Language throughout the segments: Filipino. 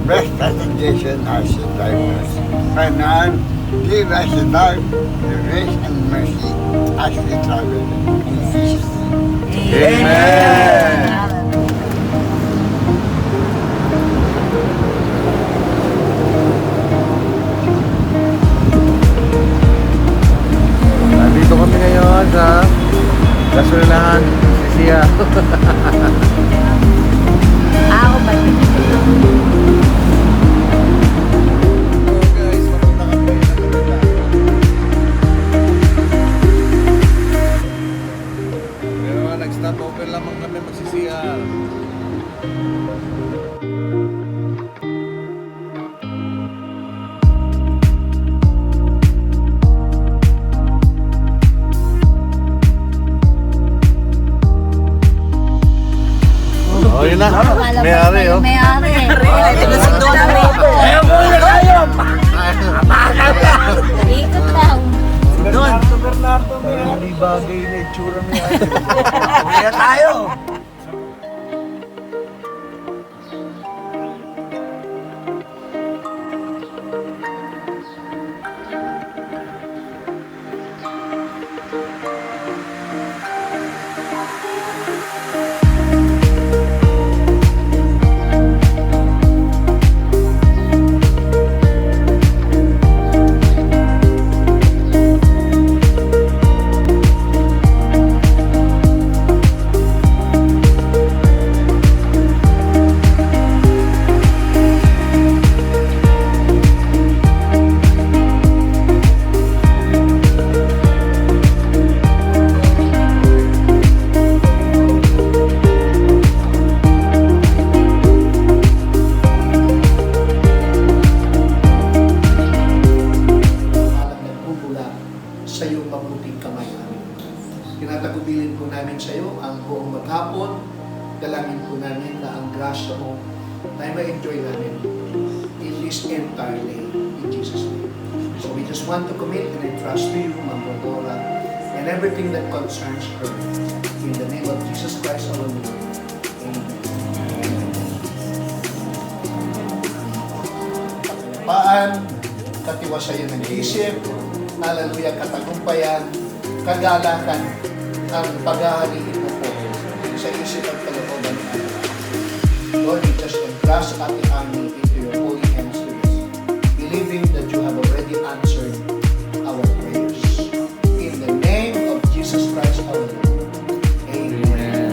best presentation as the drivers. Panginoon, give us the love, the grace and mercy as we travel in Jesus' name. Amen. Nandito kami ngayon sa gasolinahan, Sisiya. Ako ba? Guys, papunta kami ng Manila. Pero nag-stop over lamang kami magsisiya. Oh, yun na. May-ari, oh. May-ari. Ayaw mo na kayo! Ikot lang. Doon! Hindi bagay na itsura mo yan. Kaya tayo! sa iyong mabuting kamay namin. Tinatagubilin po namin sa iyo ang buong maghapon. Dalangin po namin na ang grasya mo na ma-enjoy namin in this entire day in Jesus' name. So we just want to commit and entrust to you, Mam Rhodora, and everything that concerns her. In the name of Jesus Christ our Lord. Amen. Paan, katiwasayan ng isip, hallelujah, katagumpayan, kagalakan, ang paghahaliin mo po sa isip at kalooban ng anak. Lord, we just entrust ating amin into your holy hands today, believing that you have already answered our prayers. In the name of Jesus Christ our Lord. Amen.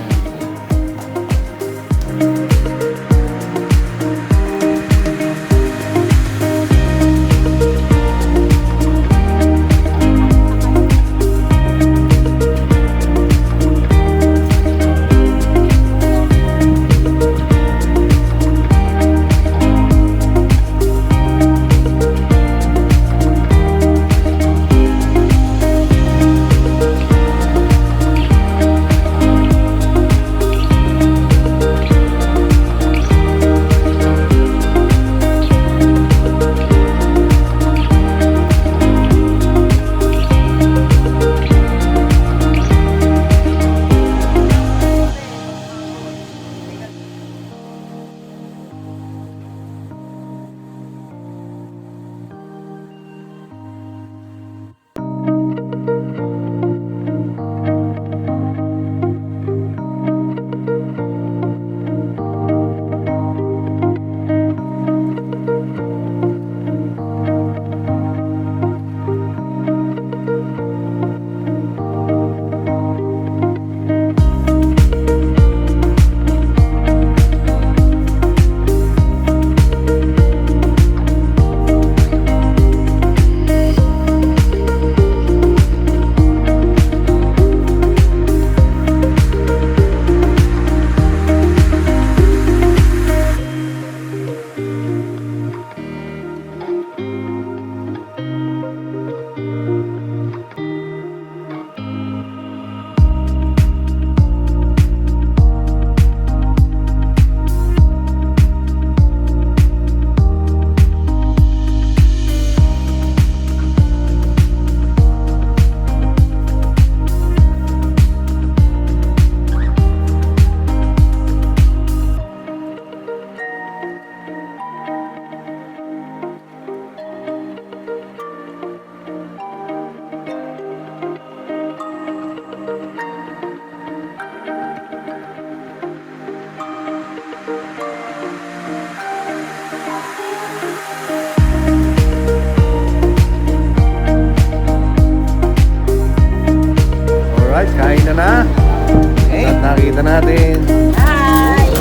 makikita natin. Hi!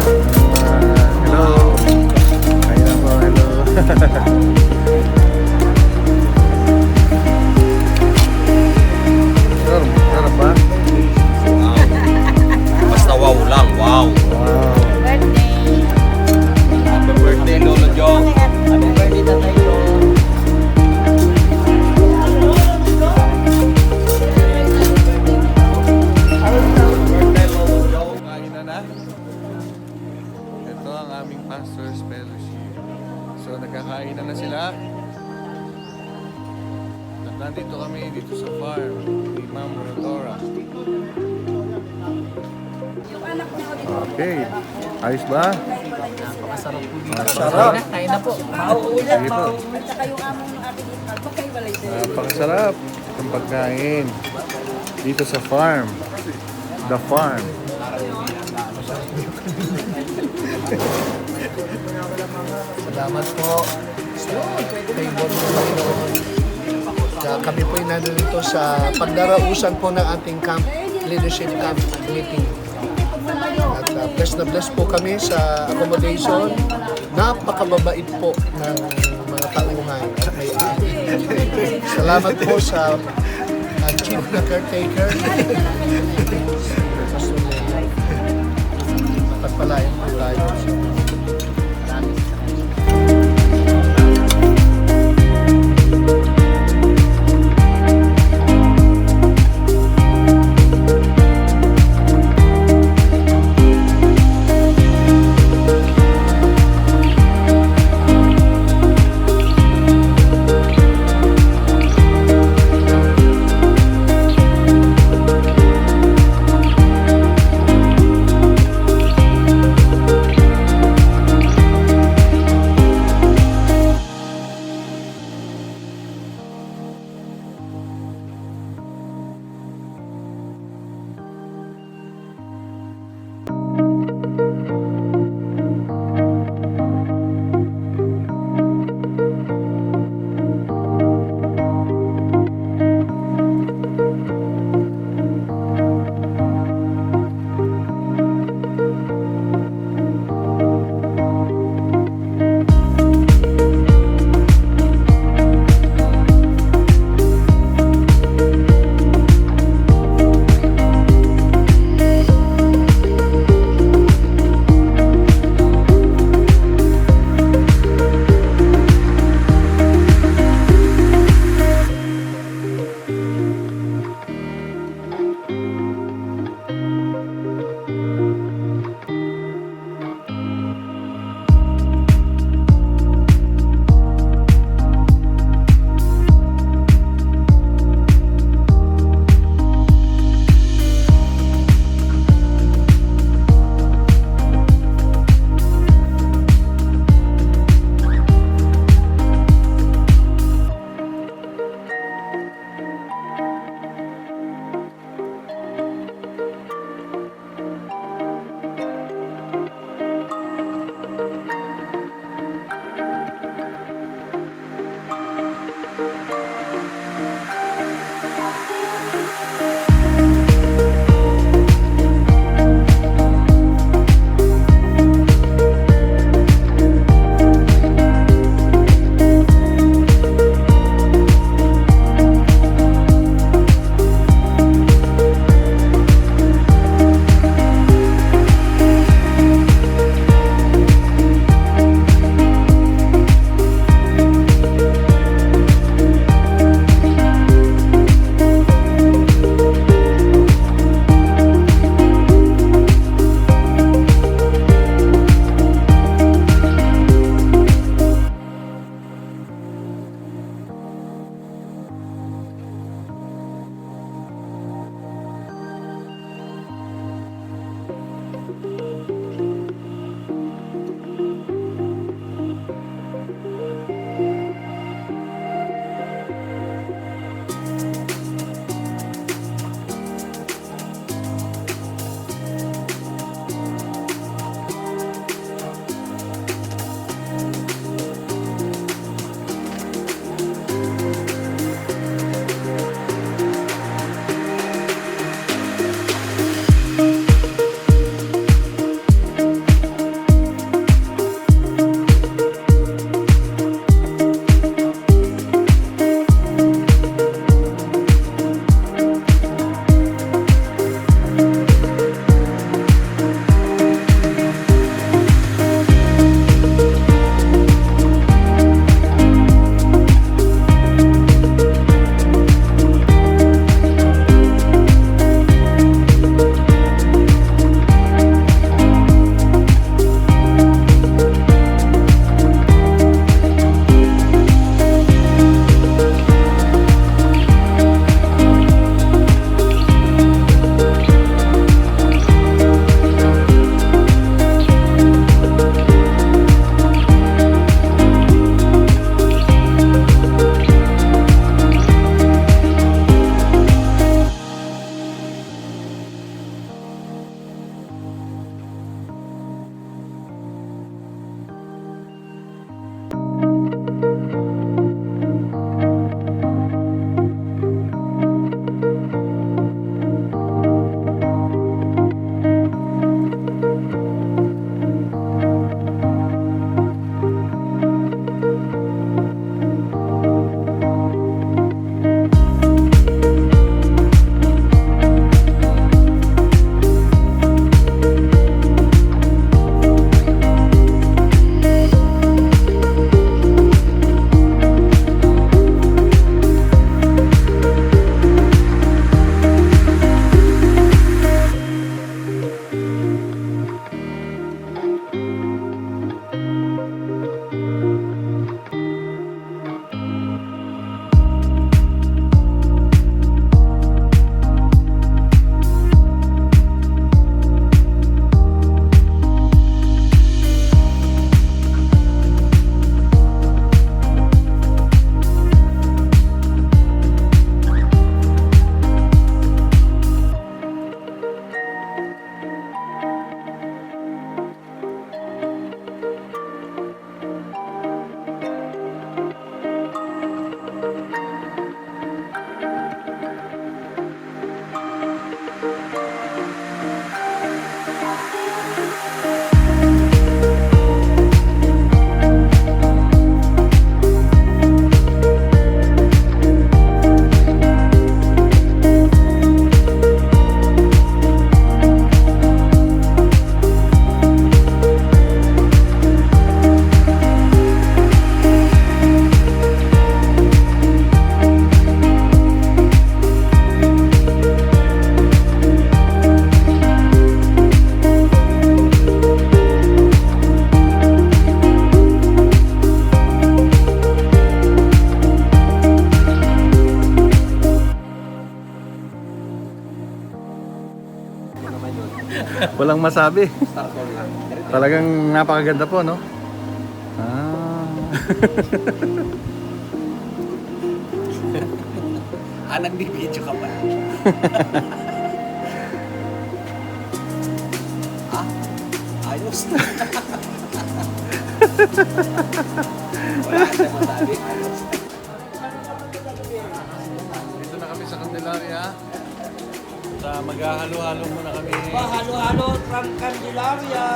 Hello. Ayan po, hello. Sarap ba? Basta wow lang, wow. Wow. Birthday! Happy birthday, Lolo Jong. Happy birthday, Tatay Jong. Kain na. Ito ang aming pastor's fellowship. So nagkakain na sila. Nandito kami dito sa farm ni Mam Rhodora. Okay. Ayos ba? Napakasarap po dito. Napakasarap. Kain na po. Mauulit, Sige po. At saka yung among ating ital, magkaiwalay din. Napakasarap ang pagkain dito sa farm. The farm. Salamat po sa favor ng Panginoon. Kami po ay nandito sa pagdarausan po ng ating camp, leadership camp meeting. At bless na bless po kami sa accommodation. Napakababait po ng mga tauhan at may salamat po sa chief na caretaker. Pagpalain po tayo. Walang masabi. Smarturl lang. Talagang napakaganda po, no? Ah. Nagbibideo ka pa. Ayos. Wala ka masabi. Ayos. Dito na kami sa Candelaria. Sa maghahalo-halo muna kami. Halo-halo from Candelaria.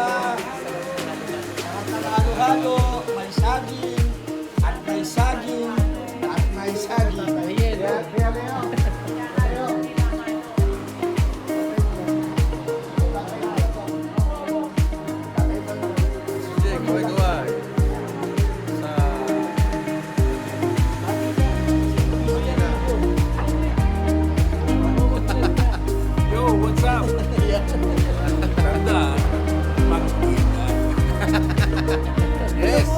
Halo-halo, may saging, at may saging, at may saging. Sige, gaway-gaway. Sa... Yo, what's up? Ganda. Magkita. Yes.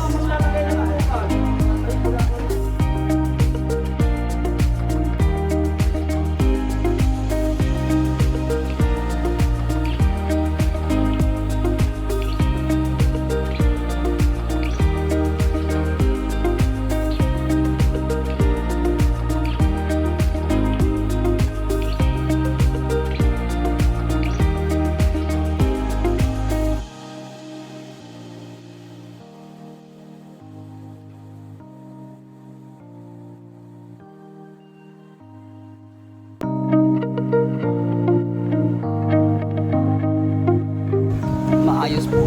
Maayos po.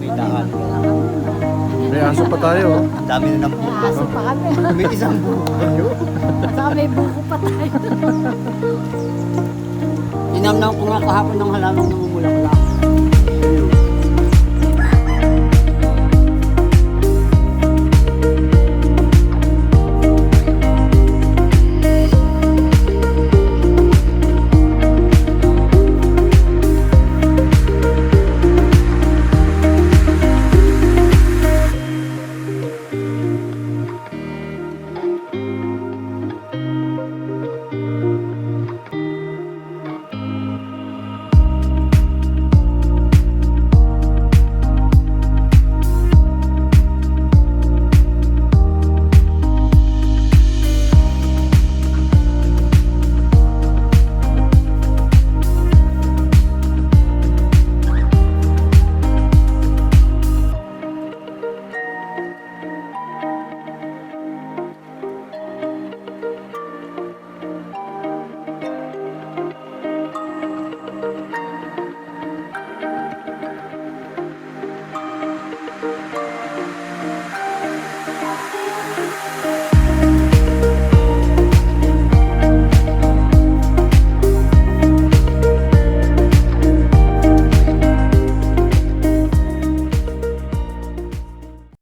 May daan. May aso pa tayo. Oh. Ang dami na ng buko. Aso pa kami. May isang buko kayo. Saka may buko pa tayo. Inamnaw ko nga kahapon ng halalang namumulaklak.